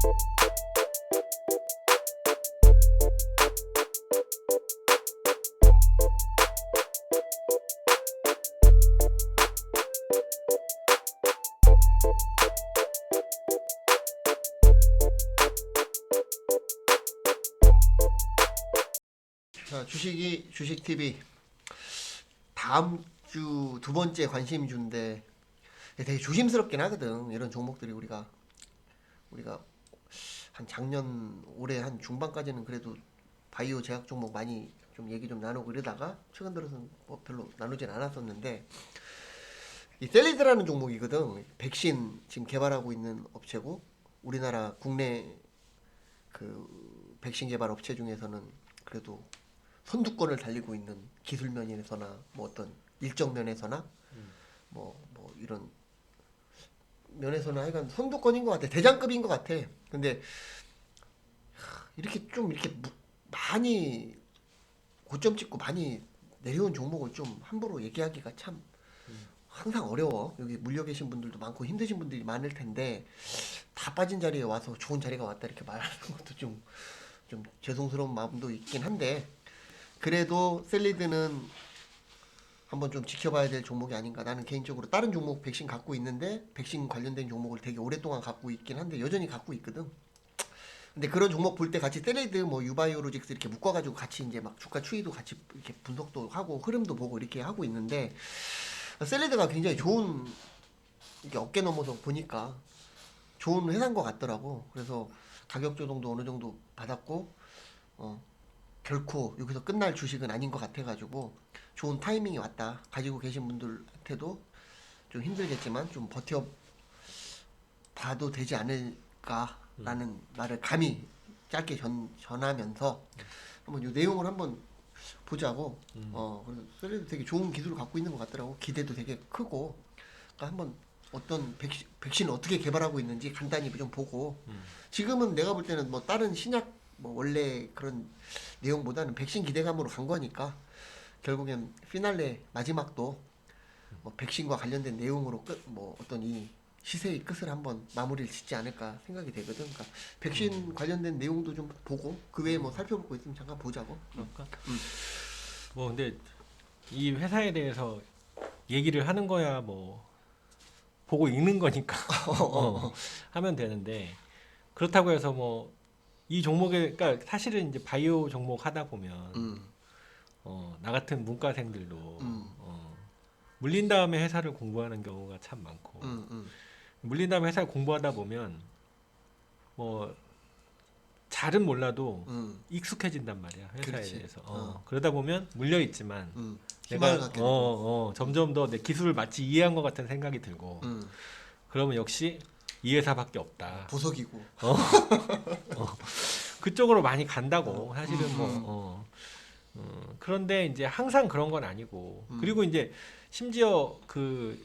자, 주식 TV 다음 주 두 번째 관심주인데 되게 조심스럽긴 하거든. 이런 종목들이 우리가 한 작년 올해 한 중반까지는 그래도 바이오 제약 종목 많이 좀 얘기 좀 나누고 이러다가 최근 들어서는 뭐 별로 나누진 않았었는데, 이 셀리드라는 종목이거든. 백신 지금 개발하고 있는 업체고, 우리나라 국내 그 백신 개발 업체 중에서는 그래도 선두권을 달리고 있는 기술 면에서나 뭐 어떤 일정 면에서나 뭐 이런 면에서는 하여간 선두권인 것 같아. 대장급인 것 같아. 근데 이렇게 좀 이렇게 많이 고점 찍고 많이 내려온 종목을 좀 함부로 얘기하기가 참 항상 어려워. 여기 물려 계신 분들도 많고 힘드신 분들이 많을 텐데, 다 빠진 자리에 와서 좋은 자리가 왔다 이렇게 말하는 것도 좀 죄송스러운 마음도 있긴 한데, 그래도 셀리드는 한번 좀 지켜봐야 될 종목이 아닌가. 나는 개인적으로 다른 종목 백신 갖고 있는데, 백신 관련된 종목을 되게 오랫동안 갖고 있긴 한데 여전히 갖고 있거든. 근데 그런 종목 볼 때 같이 셀리드 뭐 유바이오로직스 이렇게 묶어가지고 같이 이제 막 주가 추이도 같이 이렇게 분석도 하고 흐름도 보고 이렇게 하고 있는데, 셀리드가 굉장히 좋은, 이게 어깨 넘어서 보니까 좋은 회사인 것 같더라고. 그래서 가격 조정도 어느 정도 받았고, 결코 여기서 끝날 주식은 아닌 것 같아가지고 좋은 타이밍이 왔다. 가지고 계신 분들한테도 좀 힘들겠지만 좀 버텨봐도 되지 않을까라는 말을 감히 짧게 전하면서 한번 이 내용을 한번 보자고. 그래서 셀리도 되게 좋은 기술을 갖고 있는 것 같더라고. 기대도 되게 크고. 그러니까 한번 어떤 백신을 어떻게 개발하고 있는지 간단히 좀 보고, 지금은 내가 볼 때는 뭐 다른 신약 뭐 원래 그런 내용보다는 백신 기대감으로 간 거니까 결국엔 피날레 마지막도 뭐 백신과 관련된 내용으로 뭐 어떤 이 시세의 끝을 한번 마무리를 짓지 않을까 생각이 되거든. 그러니까 백신 관련된 내용도 좀 보고 그 외에 뭐 살펴볼 거 있으면 잠깐 보자고. 그럴까? 뭐 근데 이 회사에 대해서 얘기를 하는 거야 뭐 보고 읽는 거니까 하면 되는데, 그렇다고 해서 뭐 이 종목에, 그러니까 사실은 이제 바이오 종목 하다 보면 나 같은 문과생들도 물린 다음에 회사를 공부하는 경우가 참 많고, 물린 다음에 회사를 공부하다 보면 뭐 잘은 몰라도 익숙해진단 말이야, 회사에 그렇지. 대해서. 그러다 보면 물려 있지만 희망을 내가 갖게 되고. 점점 더 내 기술을 마치 이해한 것 같은 생각이 들고, 그러면 역시 이 회사밖에 없다. 보석이고. 그쪽으로 많이 간다고 사실은 그런데 이제 항상 그런 건 아니고, 그리고 이제 심지어 그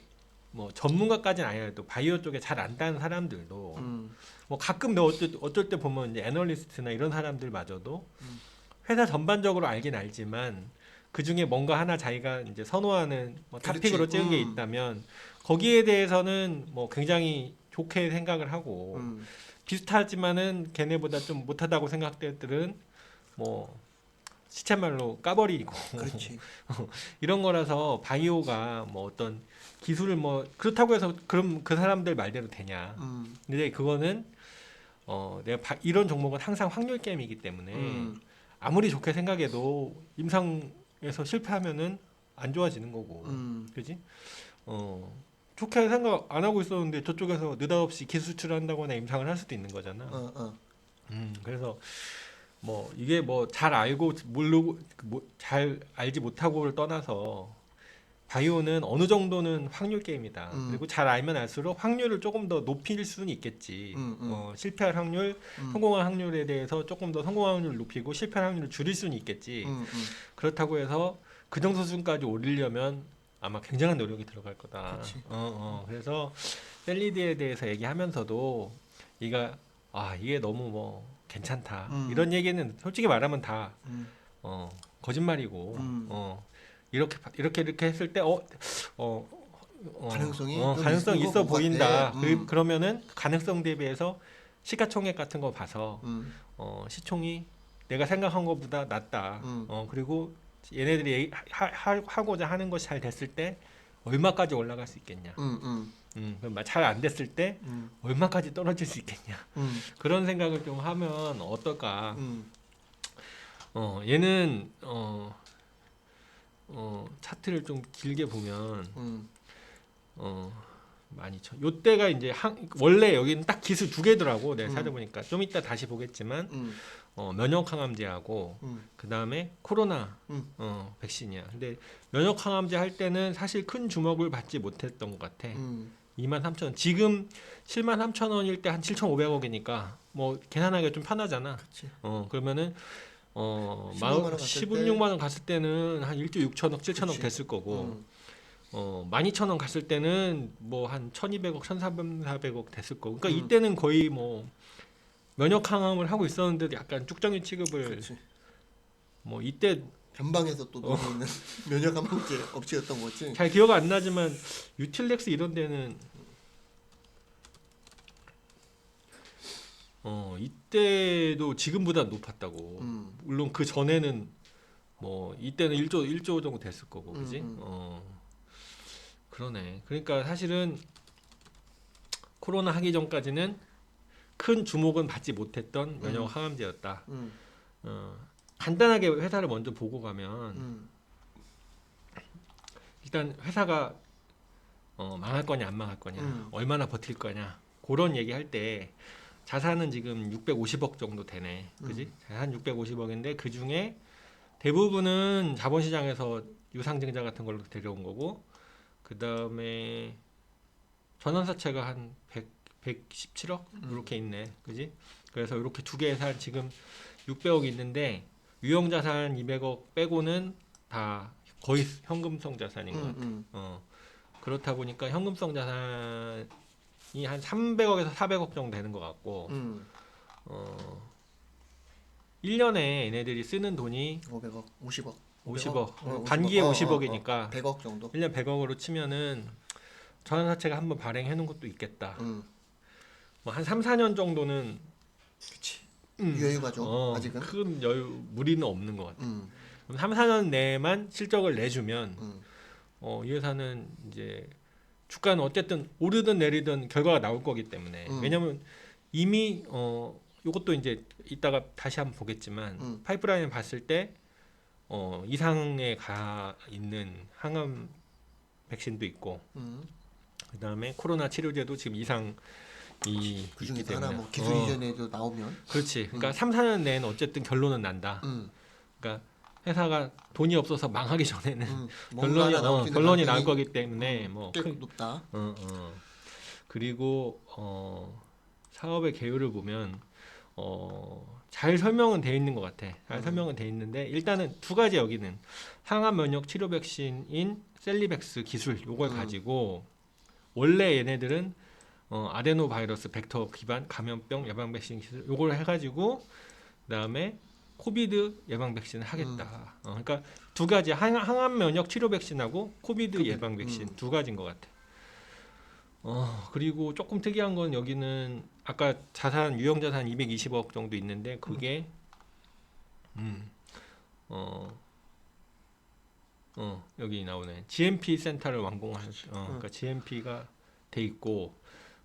뭐 전문가까지는 아니라도 바이오 쪽에 잘 안다는 사람들도 뭐 가끔 어쩔 때 보면 이제 애널리스트나 이런 사람들마저도 회사 전반적으로 알긴 알지만 그 중에 뭔가 하나 자기가 이제 선호하는 뭐 탑픽으로 찍은 게 있다면 거기에 대해서는 뭐 굉장히 좋게 생각을 하고, 비슷하지만은 걔네보다 좀 못하다고 생각들은 뭐 시쳇말로 까버리고 그렇지. 이런 거라서 바이오가 뭐 어떤 기술을 뭐 그렇다고 해서 그럼 그 사람들 말대로 되냐. 근데 그거는 내가 이런 종목은 항상 확률 게임이기 때문에 아무리 좋게 생각해도 임상에서 실패하면은 안 좋아지는 거고, 그지? 좋게 생각 안 하고 있었는데 저쪽에서 느닷없이 기술 수출한다거나 임상을 할 수도 있는 거잖아. 그래서 뭐 이게 뭐 잘 알고 모르고 잘 알지 못하고를 떠나서 바이오는 어느 정도는 확률 게임이다. 그리고 잘 알면 알수록 확률을 조금 더 높일 수는 있겠지. 실패할 확률, 성공할 확률에 대해서 조금 더 성공할 확률을 높이고 실패할 확률을 줄일 수는 있겠지. 그렇다고 해서 그 정도 수준까지 올리려면 아마 굉장한 노력이 들어갈 거다. 그래서 셀리드에 대해서 얘기하면서도 이게 너무 뭐 괜찮다. 이런 얘기는 솔직히 말하면 다 거짓말이고, 이렇게 했을 때 가능성이 가능성 있어 보인다. 것 같아. 그러면은 가능성 대비해서 시가총액 같은 거 봐서 시총이 내가 생각한 것보다 낮다. 그리고 얘네들이 하고자 하는 것이 잘 됐을 때 얼마까지 올라갈 수 있겠냐. 그럼 잘 안 됐을 때 얼마까지 떨어질 수 있겠냐. 그런 생각을 좀 하면 어떨까. 얘는 차트를 좀 길게 보면 12,000. 요때가 이제 원래 여기는 딱 기술 두 개더라고. 내가 찾아보니까 좀 이따 다시 보겠지만 면역 항암제하고 그 다음에 코로나 백신이야. 근데 면역 항암제 할 때는 사실 큰 주목을 받지 못했던 것 같아. 23,000원. 지금 73,000원일 때 한 7,500억이니까 뭐 계산하기가 좀 편하잖아. 그치. 그러면은 16만 원 갔을 때는 한 1조 6천억, 7천억 그치. 됐을 거고 12,000원 갔을 때는 뭐 한 1,200억, 1,400억 됐을 거고. 그러니까 이때는 거의 뭐 면역 항암을 하고 있었는데도 약간 쭉정이 취급을 그치. 뭐 이때 변방에서 또 놀고 있는 면역 항암제 업체였던 거지. 잘 기억 안 나지만 유틸렉스 이런 데는 이때도 지금보다 높았다고. 물론 그 전에는 뭐 이때는 1조 정도 됐을 거고, 그지? 그러네. 그러니까 사실은 코로나 하기 전까지는 큰 주목은 받지 못했던 면역 항암제였다. 간단하게 회사를 먼저 보고 가면 일단 회사가 망할 거냐 안 망할 거냐, 얼마나 버틸 거냐, 그런 얘기할 때 자산은 지금 650억 정도 되네, 그지? 자산 650억인데 그 중에 대부분은 자본시장에서 유상증자 같은 걸로 데려온 거고, 그 다음에 전환사채가 한 117억 이렇게 있네, 그지? 그래서 이렇게 두 개 회사 지금 600억 있는데 유형자산 200억 빼고는 다 거의 현금성 자산인 것 같아. 그렇다 보니까 현금성 자산이 한 300억에서 400억 정도 되는 것 같고, 1년에 얘네들이 쓰는 돈이 500억, 50억. 50억, 반기에 50억이니까 100억 정도. 1년 100억으로 치면은 전환사채가 한번 발행해 놓은 것도 있겠다. 뭐 한 3, 4년 정도는 그치. 여유가죠. 아직은. 큰 무리는 없는 것 같아. 그럼 3, 4년 내만 실적을 내주면 이 회사는 이제 주가는 어쨌든 오르든 내리든 결과가 나올 거기 때문에. 왜냐면 이미 이것도 이제 이따가 다시 한번 보겠지만 파이프라인을 봤을 때 이상에 가 있는 항암 백신도 있고, 그 다음에 코로나 치료제도 지금 이상이 그 있기 중에서 때문에 하나 뭐 기술 이전에도 나오면. 그렇지. 그러니까 3, 4년 내는 어쨌든 결론은 난다. 그러니까 회사가 돈이 없어서 망하기 전에는 결론이 나올 거기 때문에 뭐 꽤 높다. 그리고 사업의 개요를 보면 잘 설명은 돼 있는 것 같아. 잘 설명은 돼 있는데 일단은 두 가지, 여기는 항암 면역 치료 백신인 셀리백스 기술 요걸 가지고 원래 얘네들은 아데노 바이러스 벡터 기반 감염병 예방 백신 기술 요걸 해가지고 그다음에 코비드 예방 백신을 하겠다. 그러니까 두 가지, 항암 면역 치료 백신하고 코비드 예방 백신 두 가지인 것 같아. 그리고 조금 특이한 건 여기는 아까 자산 유형 자산 220억 정도 있는데 그게 여기 나오네. GMP 센터를 완공할 그러니까 GMP가 돼 있고,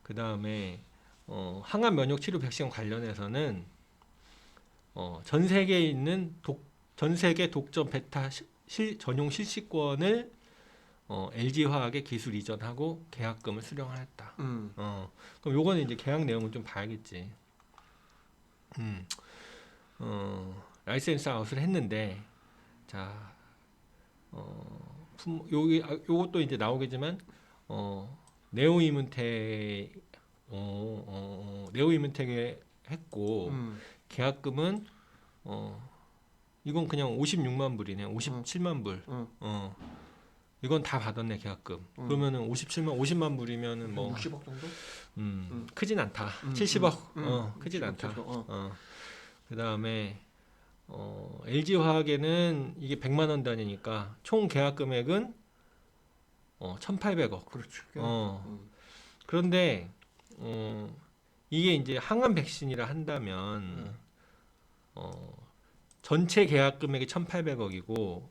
그 다음에 항암 면역 치료 백신 관련해서는 전 세계에 있는 전 세계 독점 베타 전용 실시권을 LG화학에 기술 이전하고 계약금을 수령하였다. 그럼 요거는 이제 계약 내용을 좀 봐야겠지. 라이센스 아웃을 했는데, 자, 요것도 이제 나오겠지만, 네오이문텍에 했고, 계약금은 이건 그냥 56만 불이네. 57만 불. 이건 다 받았네, 계약금. 그러면은 50만 불이면은 뭐 60억 정도? 크진 않다. 70억. 크진 않다. 그다음에 LG 화학에는 이게 100만 원 단위니까 총 계약 금액은 1,800억. 그렇죠. 그런데 이게 이제 항암 백신이라 한다면 전체 계약 금액이 1,800억이고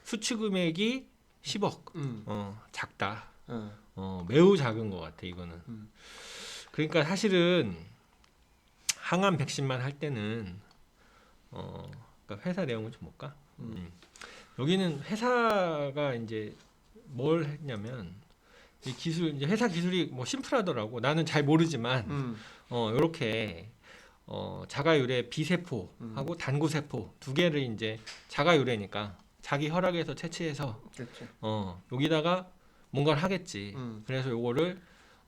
수취 금액이 10억. 작다. 매우 작은 것 같아 이거는. 그러니까 사실은 항암 백신만 할 때는 그러니까 회사 내용을 좀 볼까? 여기는 회사가 이제 뭘 했냐면 이 기술 이제 회사 기술이 뭐 심플하더라고. 나는 잘 모르지만 요렇게 자가유래 비세포하고 단구세포 두 개를 이제 자가유래니까 자기 혈액에서 채취해서 그렇죠. 여기다가 뭔가를 하겠지. 그래서 요거를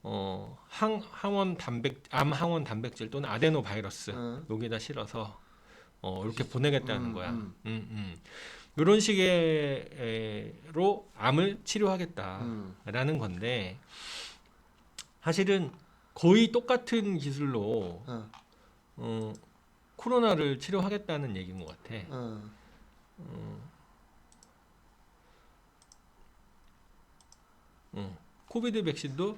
암 항원 단백질 또는 아데노 바이러스 여기다 실어서 이렇게 보내겠다는 거야. 이런 식으로 암을 치료하겠다라는 건데 사실은 거의 똑같은 기술로 코로나를 치료하겠다는 얘기인 것 같아. 코비드 백신도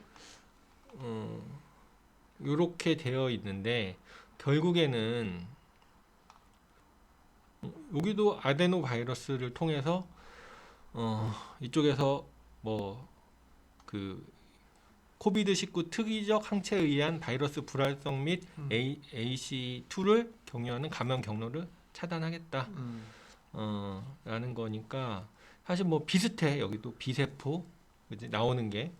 이렇게 되어 있는데 결국에는 여기도 아데노 바이러스를 통해서 이쪽에서 뭐 그 코비드-19 특이적 항체에 의한 바이러스 불활성 및 AC2를 경유하는 감염 경로를 차단하겠다. 라는 거니까 사실 뭐 비슷해. 여기도 비세포 그치? 나오는 게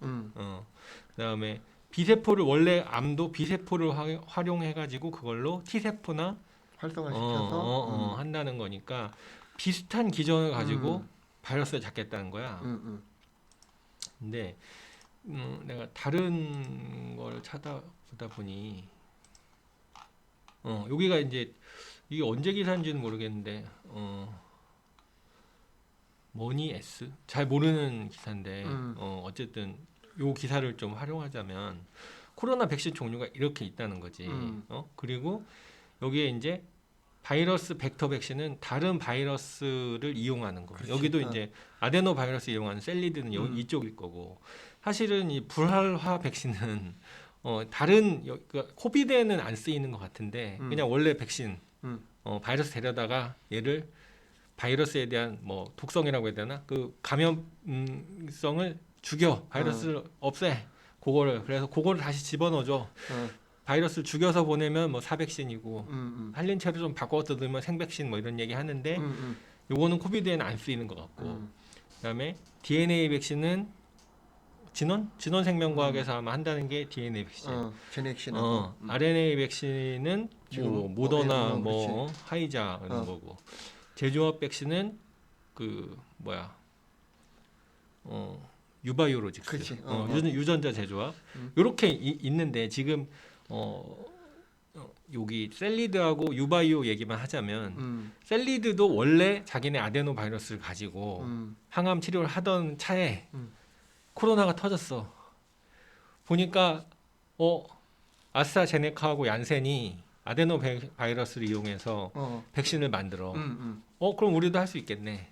그다음에 비세포를 원래 암도 비세포를 활용해 가지고 그걸로 T세포나 활성화시켜서 한다는 거니까 비슷한 기전을 가지고 바이러스를 잡겠다는 거야. 근데 내가 다른 걸 찾아보다 보니 여기가 이제 이게 언제 기사인지는 모르겠는데 머니 S 잘 모르는 기사인데 어쨌든 요 기사를 좀 활용하자면 코로나 백신 종류가 이렇게 있다는 거지. 그리고 여기에 이제 바이러스 벡터 백신은 다른 바이러스를 이용하는 거. 그렇지. 여기도 이제 아데노 바이러스 이용하는 셀리드는 이쪽일 거고. 사실은 이 불활화 백신은 다른 그러니까 코비드에는 안 쓰이는 것 같은데 그냥 원래 백신 바이러스 데려다가 얘를 바이러스에 대한 뭐 독성이라고 해야 되나 그 감염성을 죽여 바이러스를 없애 그거를 그래서 그거를 다시 집어넣어줘. 바이러스를 죽여서 보내면 뭐 사백신이고 한린체를 좀 바꿔서 넣으면 생백신 뭐 이런 얘기 하는데 요거는 코비드에는 안 쓰이는 것 같고 그다음에 DNA 백신은 진원생명과학에서 아마 한다는 게 DNA 백신. 제넥신하고 RNA 백신은 뭐 모더나 뭐 화이자 이런 거고 제조업 백신은 그 뭐야 유바이오로직스 유전자 제조업 요렇게 있는데 지금 여기 셀리드하고 유바이오 얘기만 하자면 셀리드도 원래 자기네 아데노 바이러스를 가지고 항암 치료를 하던 차에 코로나가 터졌어. 보니까 아스트라제네카하고 얀센이 아데노 바이러스를 이용해서 백신을 만들어. 그럼 우리도 할 수 있겠네.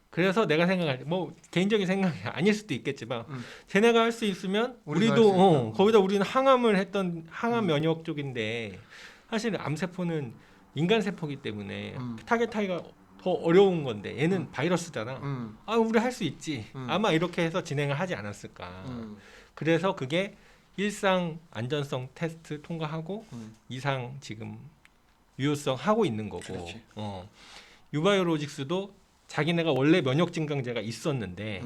그래서 내가 생각할 때 뭐 개인적인 생각이 아닐 수도 있겠지만 쟤네가 할 수 있으면 우리도 거기다 우리는 항암을 했던 항암 면역 쪽인데 사실 암세포는 인간 세포이기 때문에 타겟하기가 더 어려운 건데 얘는 바이러스잖아. 우리 할 수 있지. 아마 이렇게 해서 진행을 하지 않았을까. 그래서 그게 1상 안전성 테스트 통과하고 2상 지금 유효성 하고 있는 거고. 유바이오로직스도 자기네가 원래 면역 증강제가 있었는데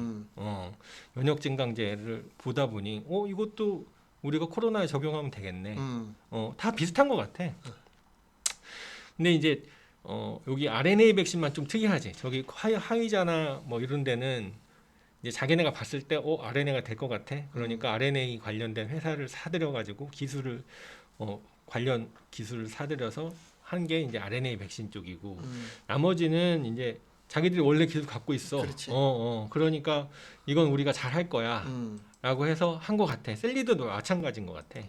면역 증강제를 보다 보니 이것도 우리가 코로나에 적용하면 되겠네. 다 비슷한 것 같아. 근데 이제 여기 RNA 백신만 좀 특이하지. 저기 화이자나 뭐 이런 데는 이제 자기네가 봤을 때 RNA가 될 것 같아. 그러니까 RNA 관련된 회사를 사들여 가지고 기술을 관련 기술을 사들여서 한 게 이제 RNA 백신 쪽이고 나머지는 이제 자기들이 원래 기술 갖고 있어. 그러니까 이건 우리가 잘 할 거야라고 해서 한 것 같아. 셀리드도 마찬가지인 것 같아.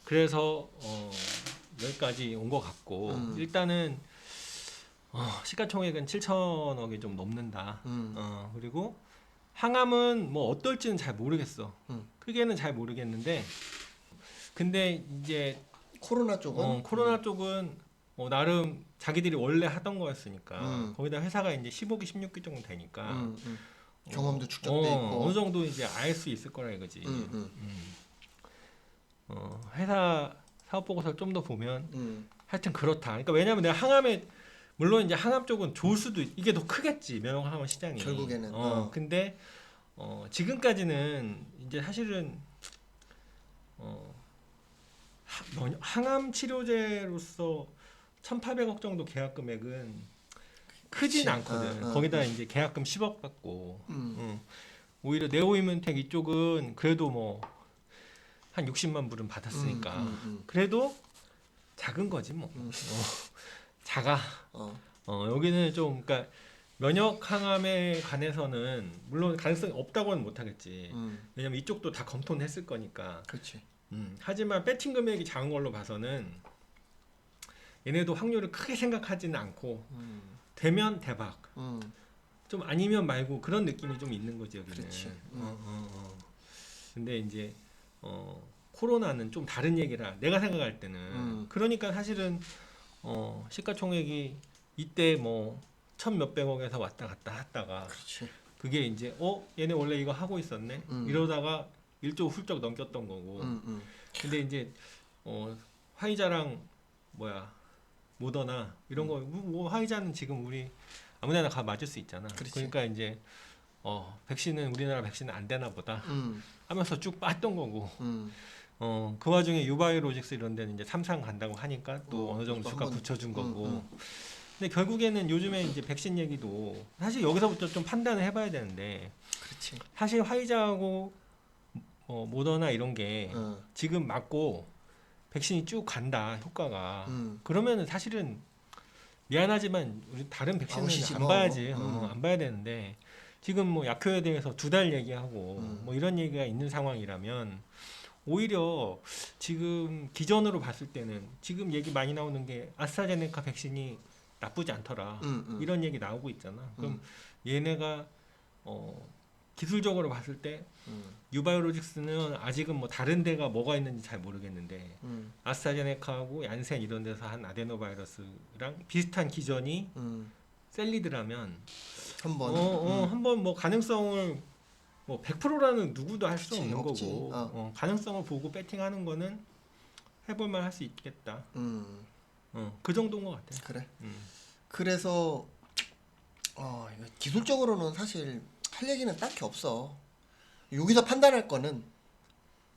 그래서 여기까지 온 것 같고 일단은 시가총액은 7천억이 좀 넘는다. 그리고 항암은 뭐 어떨지는 잘 모르겠어. 크게는 잘 모르겠는데 근데 이제 코로나 쪽은 코로나 쪽은 나름 자기들이 원래 하던 거였으니까 거기다 회사가 이제 15기, 16기 정도 되니까 경험도 축적돼 있고 어느 정도 이제 알 수 있을 거라 이거지. 회사 사업 보고서를 좀 더 보면 하여튼 그렇다. 그러니까 왜냐면 내가 항암에 물론 이제 항암 쪽은 좋을 수도 이게 더 크겠지 면역 항암 시장이. 결국에는. 근데 지금까지는 이제 사실은 항암 치료제로서 1,800억 정도 계약 금액은 크진 그치. 않거든. 거기다 이제 계약금 10억 받고. 오히려 네오이문텍 이쪽은 그래도 뭐 한 60만 불은 받았으니까. 그래도 작은 거지 뭐. 작아. 여기는 좀 그러니까 면역 항암에 관해서는 물론 가능성이 없다고는 못 하겠지. 왜냐면 이쪽도 다 검토는 했을 거니까. 그렇지. 하지만 배팅 금액이 작은 걸로 봐서는 얘네도 확률을 크게 생각하지는 않고 되면 대박. 좀 아니면 말고 그런 느낌이 좀 있는 거지 여기는. 그렇지. 근데 이제 코로나는 좀 다른 얘기라 내가 생각할 때는 그러니까 사실은 시가총액이 이때 뭐 1,000몇백억에서 왔다 갔다 했다가 그렇지. 그게 이제 얘네 원래 이거 하고 있었네 이러다가 1조 훌쩍 넘겼던 거고 근데 이제 화이자랑 모더나 이런 거 뭐 화이자는 지금 우리 아무데나 가 맞을 수 있잖아. 그렇지. 그러니까 이제 백신은 우리나라 백신은 안 되나 보다 하면서 쭉 빠졌던 거고 그 와중에 유바이로직스 이런 데는 이제 3상 간다고 하니까 또 어느 정도 주가 붙여준 거고 근데 결국에는 요즘에 이제 백신 얘기도 사실 여기서부터 좀 판단을 해봐야 되는데 그렇지. 사실 화이자하고 모더나 이런 게 지금 맞고 백신이 쭉 간다 효과가 그러면은 사실은 미안하지만 우리 다른 백신은 아웃이지 안 뭐. 봐야지 안 봐야 되는데 지금 뭐 약효에 대해서 2달 얘기하고 뭐 이런 얘기가 있는 상황이라면 오히려 지금 기존으로 봤을 때는 지금 얘기 많이 나오는 게 아스트라제네카 백신이 나쁘지 않더라 이런 얘기 나오고 있잖아. 그럼 얘네가 기술적으로 봤을 때 유바이오로직스는 아직은 뭐 다른 데가 뭐가 있는지 잘 모르겠는데 아스트라제네카하고 얀센 이런 데서 한 아데노바이러스랑 비슷한 기전이 셀리드라면 한번 뭐 가능성을 뭐 100%라는 누구도 할 수 그치, 없는 없지. 거고 가능성을 보고 배팅하는 거는 해볼만 할 수 있겠다. 그 정도인 것 같아. 그래. 그래서 이거 기술적으로는 사실 할 얘기는 딱히 없어. 여기서 판단할 거는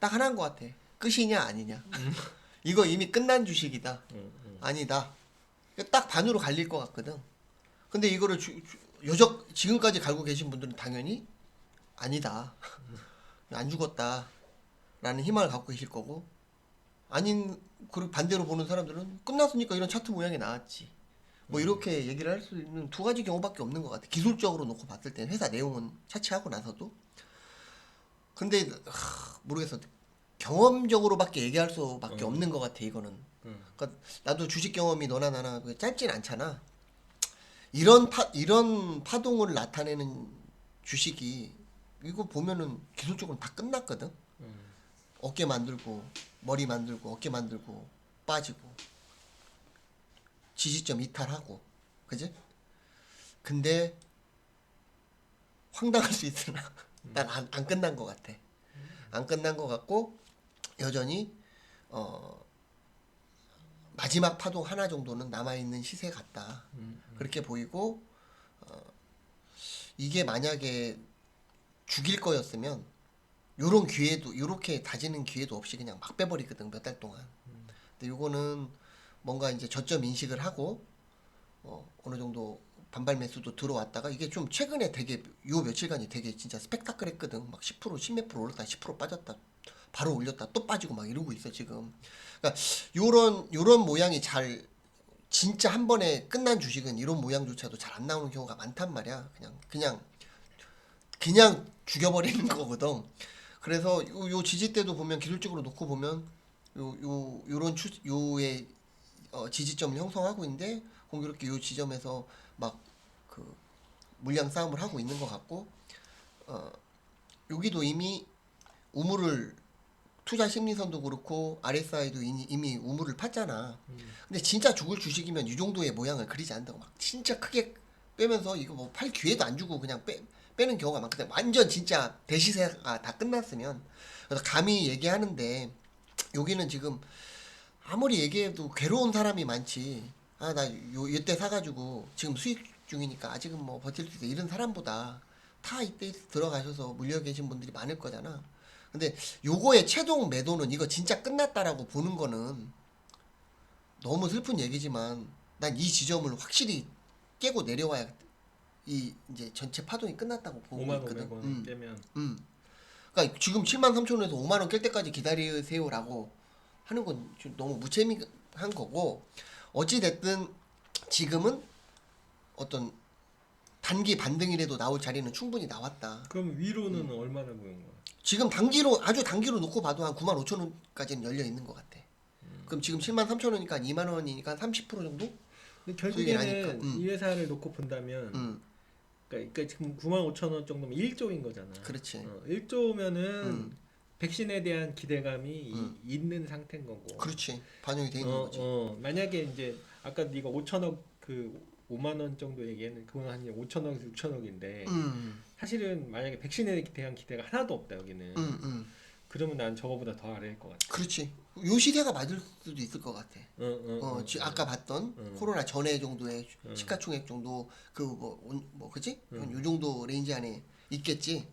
딱 하나인 것 같아. 끝이냐 아니냐. 이거 이미 끝난 주식이다. 아니다. 딱 반으로 갈릴 것 같거든. 근데 이거를 지금까지 갈고 계신 분들은 당연히 아니다. 안 죽었다. 라는 희망을 갖고 계실 거고 그리고 반대로 보는 사람들은 끝났으니까 이런 차트 모양이 나왔지. 뭐 이렇게 얘기를 할 수 있는 두 가지 경우밖에 없는 것 같아. 기술적으로 놓고 봤을 때는 회사 내용은 차치하고 나서도. 근데 모르겠어. 경험적으로밖에 얘기할 수밖에 없는 것 같아 이거는. 그러니까 나도 주식 경험이 너나 나나 짧진 않잖아. 이런 파동을 나타내는 주식이 이거 보면은 기술적으로 다 끝났거든. 어깨 만들고 머리 만들고 어깨 만들고 빠지고 지지점 이탈하고 그지? 근데 황당할 수 있으나 난 안 끝난 것 같아. 안 끝난 것 같고 여전히 마지막 파동 하나 정도는 남아있는 시세 같다. 그렇게 보이고 이게 만약에 죽일 거였으면 요런 기회도 요렇게 다지는 기회도 없이 그냥 막 빼버리거든 몇 달 동안. 근데 요거는 뭔가 이제 저점 인식을 하고 어느 정도 반발 매수도 들어왔다가 이게 좀 최근에 되게 요 며칠간이 되게 진짜 스펙타클했거든. 막 10% 10몇 프로 올랐다 10% 빠졌다 바로 올렸다 또 빠지고 막 이러고 있어 지금. 그러니까 요런 모양이 잘 진짜 한 번에 끝난 주식은 이런 모양조차도 잘 안 나오는 경우가 많단 말이야. 그냥 죽여버리는 거거든. 그래서 요 지지대도 보면 기술적으로 놓고 보면 요의 지지점을 형성하고 있는데 공교롭게 요 지점에서 막 그 물량 싸움을 하고 있는 것 같고 여기도 이미 우물을 투자 심리선도 그렇고 RSI도 이미 우물을 팠잖아. 근데 진짜 죽을 주식이면 이 정도의 모양을 그리지 않는다고 막 진짜 크게 빼면서 이거 뭐 팔 기회도 안 주고 그냥 빼는 경우가 많거든. 완전 진짜 대시세가 다 끝났으면. 그래서 감히 얘기하는데 여기는 지금 아무리 얘기해도 괴로운 사람이 많지. 아, 나 이때 사가지고 지금 수익 중이니까 아직은 뭐 버틸 수 있어. 이런 사람보다 다 이때 들어가셔서 물려 계신 분들이 많을 거잖아. 근데 요거의 최종 매도는 이거 진짜 끝났다라고 보는 거는 너무 슬픈 얘기지만 난 이 지점을 확실히 깨고 내려와야 이 이제 전체 파동이 끝났다고 보고 5만 있거든. 500원 깨면 그러니까 지금 73,000원에서 5만 원 깰 때까지 기다리세요라고 하는 건 좀 너무 무책임한 거고 어찌 됐든 지금은 어떤 단기 반등이라도 나올 자리는 충분히 나왔다. 그럼 위로는 얼마나 보인 거야? 지금 단기로 아주 단기로 놓고 봐도 한 95,000원까지는 열려 있는 것 같아. 그럼 지금 73,000원이니까 2만 원이니까 30% 정도? 근데 수익이 나니까. 결국에는 이 회사를 놓고 본다면 그러니까 지금 95,000원 정도면 1조인 거잖아. 그렇지. 1조면은 백신에 대한 기대감이 있는 상태인 거고. 그렇지. 반영이 돼 있는 거지. 만약에 이제 아까 네가 5천억 그 5만 원 정도 얘기했는 그건 한 5천억에서 6천억인데 사실은 만약에 백신에 대한 기대가 하나도 없다 여기는. 그러면 난 저거보다 더 아래일 것 같아. 그렇지. 요 시세가 맞을 수도 있을 것 같아. 아까 봤던 응. 코로나 전에 정도의 시가총액 정도 그 뭐 그지? 요 정도 레인지 안에 있겠지.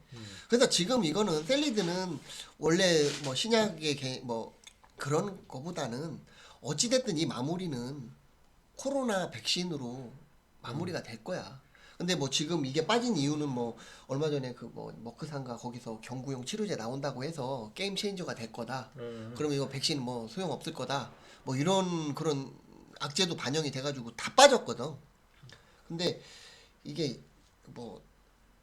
그래서 지금 이거는 샐리드는 원래 뭐 신약의 뭐 그런 거보다는 어찌 됐든 이 마무리는 코로나 백신으로 마무리가 될 거야. 근데 뭐 지금 이게 빠진 이유는 뭐 얼마 전에 그 뭐 머크상가 거기서 경구용 치료제 나온다고 해서 게임 체인저가 될 거다. 그러면 이거 백신 뭐 소용 없을 거다. 뭐 이런 그런 악재도 반영이 돼가지고 다 빠졌거든. 근데 이게 뭐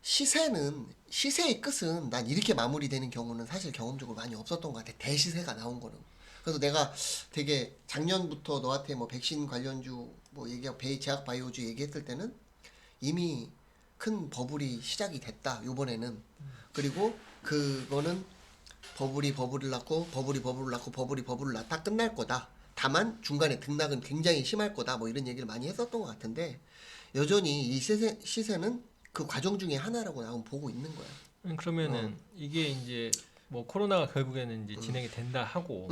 시세의 끝은 난 이렇게 마무리되는 경우는 사실 경험적으로 많이 없었던 것 같아. 대시세가 나온 거는. 그래서 내가 되게 작년부터 너한테 뭐 백신 관련주 뭐 얘기하고 제약 바이오주 얘기했을 때는 이미 큰 버블이 시작이 됐다. 요번에는. 그리고 그거는 버블을 낳고 버블을 낳다 끝날 거다. 다만 중간에 등락은 굉장히 심할 거다. 뭐 이런 얘기를 많이 했었던 것 같은데 여전히 이 시세는 그 과정 중에 하나라고 나는 보고 있는 거야. 그러면은 이게 이제 뭐 코로나가 결국에는 이제 진행이 된다 하고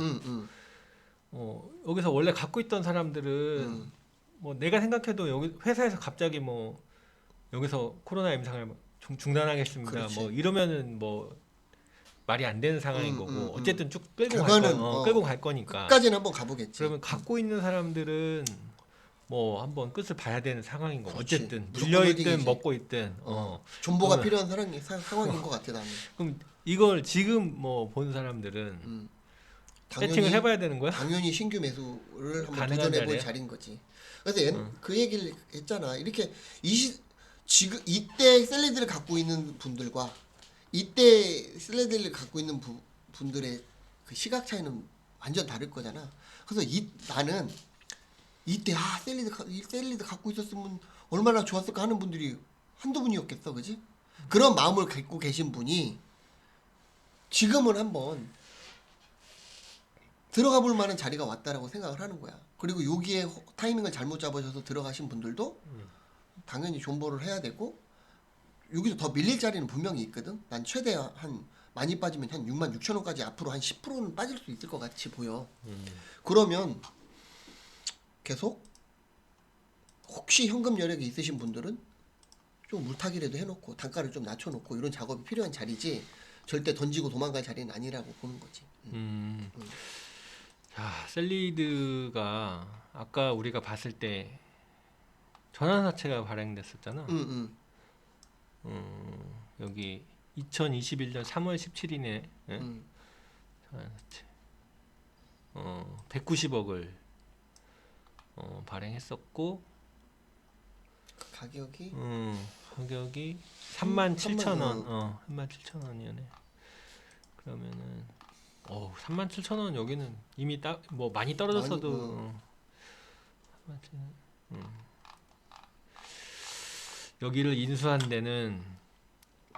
여기서 원래 갖고 있던 사람들은 뭐 내가 생각해도 여기 회사에서 갑자기 뭐 여기서 코로나 임상을 중단하겠습니다. 그렇지. 뭐 이러면은 뭐 말이 안 되는 상황인 거고 어쨌든 쭉 결과는 끌고 갈 거니까. 끝까지는 한번 가보겠지. 그러면 갖고 있는 사람들은 뭐 한번 끝을 봐야 되는 상황인 거고 그렇지. 어쨌든 무조건 물려 있든 홀딩이지. 먹고 있든 존버가 그러면- 필요한 상황인 것 같아 나는. 그럼 이걸 지금 뭐 본 사람들은 세팅을 해봐야 되는 거야? 당연히 신규 매수를 한번 가능한 도전해볼 자리야? 자리인 거지. 그래서 그 얘기를 했잖아. 이렇게 지금 이때 샐리드를 갖고 있는 분들과 이때 샐리드를 갖고 있는 분들의 그 시각 차이는 완전 다를 거잖아. 그래서 나는 이때 샐리드 갖고 있었으면 얼마나 좋았을까 하는 분들이 한두 분이었겠어, 그지? 그런 마음을 갖고 계신 분이 지금은 한번 들어가 볼 만한 자리가 왔다라고 생각을 하는 거야. 그리고 여기에 타이밍을 잘못 잡으셔서 들어가신 분들도 당연히 존버를 해야 되고 여기서 더 밀릴 자리는 분명히 있거든. 난 최대 한 많이 빠지면 한 66,000원까지 앞으로 한 10%는 빠질 수 있을 것 같이 보여. 그러면 계속 혹시 현금 여력이 있으신 분들은 좀 물타기라도 해놓고 단가를 좀 낮춰놓고 이런 작업이 필요한 자리지 절대 던지고 도망갈 자리는 아니라고 보는 거지. 자, 샐리드가 아까 우리가 봤을 때 전환사채가 발행됐었잖아. 여기 2021년 3월 17일에 전환사채 190억을 발행했었고 가격이 가격이 37,000원 37,000원이네. 그러면은 37,000원 여기는 이미 뭐 많이 떨어졌어도 여기를 인수한 데는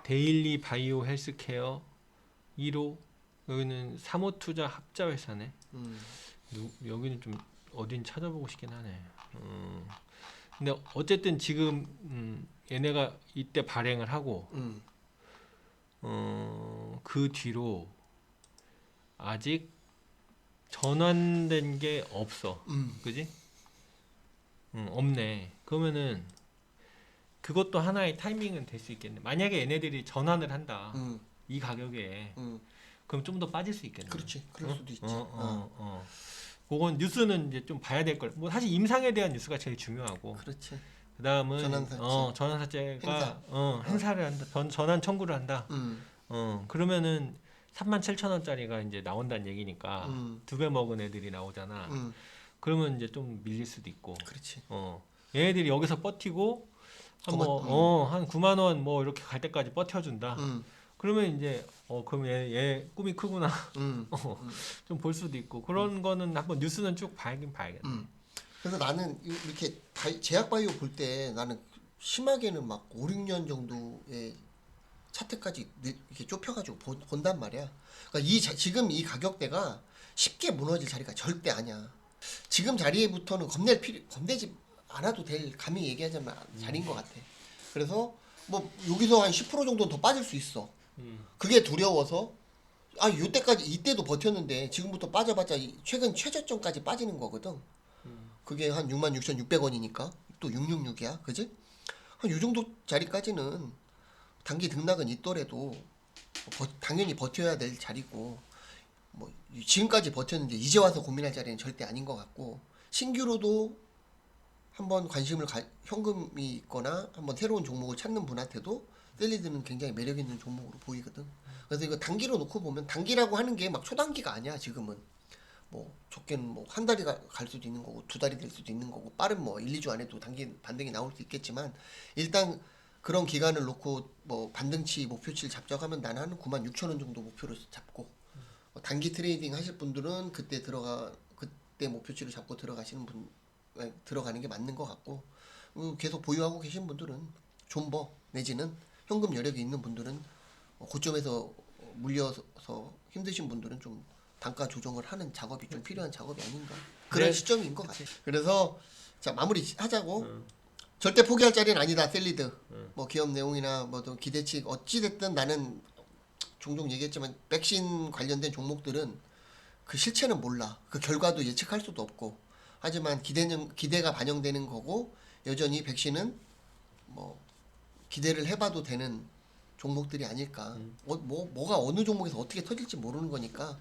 데일리 바이오 헬스케어 1호 여기는 사모투자 합자회사네. 음. 여기는 좀 어딘 찾아보고 싶긴 하네. 근데 어쨌든 지금 얘네가 이때 발행을 하고 그 뒤로 아직 전환된 게 없어. 그지? 없네. 그러면은 그것도 하나의 타이밍은 될 수 있겠네. 만약에 얘네들이 전환을 한다. 이 가격에 그럼 좀 더 빠질 수 있겠네. 그렇지. 그럴 수도 있지. 그건 뉴스는 이제 좀 봐야 될 걸. 뭐 사실 임상에 대한 뉴스가 제일 중요하고. 그렇지. 그다음은 전환사채. 전환사채가 행사를 한다. 전환 청구를 한다. 그러면은 37,000원짜리가 이제 나온다는 얘기니까 2배 먹은 애들이 나오잖아. 그러면 이제 좀 밀릴 수도 있고. 그렇지. 얘네들이 여기서 버티고 한 9만 원 뭐 이렇게 갈 때까지 버텨준다. 그러면 이제 그럼 얘 꿈이 크구나. 좀 볼 수도 있고 그런 거는 한번 뉴스는 쭉 봐야긴 봐야겠네. 그래서 나는 이렇게 제약바이오 볼 때 나는 심하게는 막 5, 6년 정도의 차트까지 이렇게 좁혀가지고 본단 말이야. 그러니까 지금 이 가격대가 쉽게 무너질 자리가 절대 아니야. 지금 자리부터는 겁내지 않아도 될, 감히 얘기하자면 자리인 것 같아. 그래서 뭐 여기서 한 10% 정도는 더 빠질 수 있어. 그게 두려워서 이때도 버텼는데 지금부터 빠져봤자 최근 최저점까지 빠지는 거거든. 그게 한 66,600원이니까 또 666이야, 그지? 한 요 정도 자리까지는 단기 등락은 있더라도 당연히 버텨야 될 자리고, 뭐 지금까지 버텼는데 이제 와서 고민할 자리는 절대 아닌 것 같고, 신규로도 한번 현금이 있거나 한번 새로운 종목을 찾는 분한테도 셀리드는 굉장히 매력 있는 종목으로 보이거든. 그래서 이거 단기로 놓고 보면, 단기라고 하는 게 막 초단기가 아니야. 지금은 뭐 적게는 뭐 한 달이 갈 수도 있는 거고 2달이 될 수도 있는 거고, 빠른 뭐 1, 2주 안에도 단기 반등이 나올 수 있겠지만, 일단 그런 기간을 놓고 뭐 반등치 목표치를 잡자고 하면 나는 한 96,000원 정도 목표로 잡고, 단기 트레이딩 하실 분들은 그때 목표치를 잡고 들어가는 게 맞는 것 같고, 계속 보유하고 계신 분들은 존버 내지는 현금 여력이 있는 분들은 고점에서 물려서 힘드신 분들은 좀 단가 조정을 하는 작업이 좀 필요한 작업이 아닌가, 그런 시점인 것 같아요. 그래서 자, 마무리 하자고. 절대 포기할 자리는 아니다, 셀리드. 뭐 기업 내용이나 뭐또 기대치 어찌 됐든 나는 종종 얘기했지만 백신 관련된 종목들은 그 실체는 몰라. 그 결과도 예측할 수도 없고. 하지만 기대가 반영되는 거고, 여전히 백신은 뭐 기대를 해봐도 되는 종목들이 아닐까. 뭐가 어느 종목에서 어떻게 터질지 모르는 거니까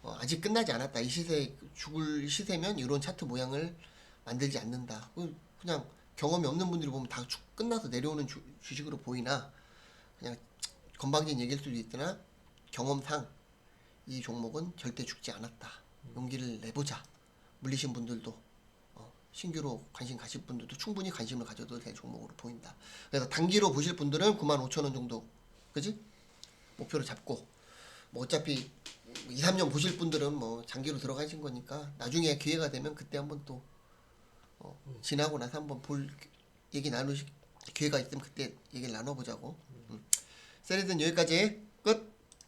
아직 끝나지 않았다. 이 시세, 죽을 시세면 이런 차트 모양을 만들지 않는다. 그냥 경험이 없는 분들이 보면 다 끝나서 내려오는 주식으로 보이나, 그냥 건방진 얘기일 수도 있으나 경험상 이 종목은 절대 죽지 않았다. 용기를 내보자. 물리신 분들도 신규로 관심 가실 분들도 충분히 관심을 가져도 될 종목으로 보인다. 그래서 단기로 보실 분들은 95,000원 정도, 그지? 목표를 잡고, 뭐 어차피 2, 3년 보실 분들은 뭐 장기로 들어가신 거니까 나중에 기회가 되면 그때 한번 또 지나고 나서 한번 얘기 나누실 기회가 있으면 그때 얘기를 나눠보자고. 셀리드는 여기까지 끝.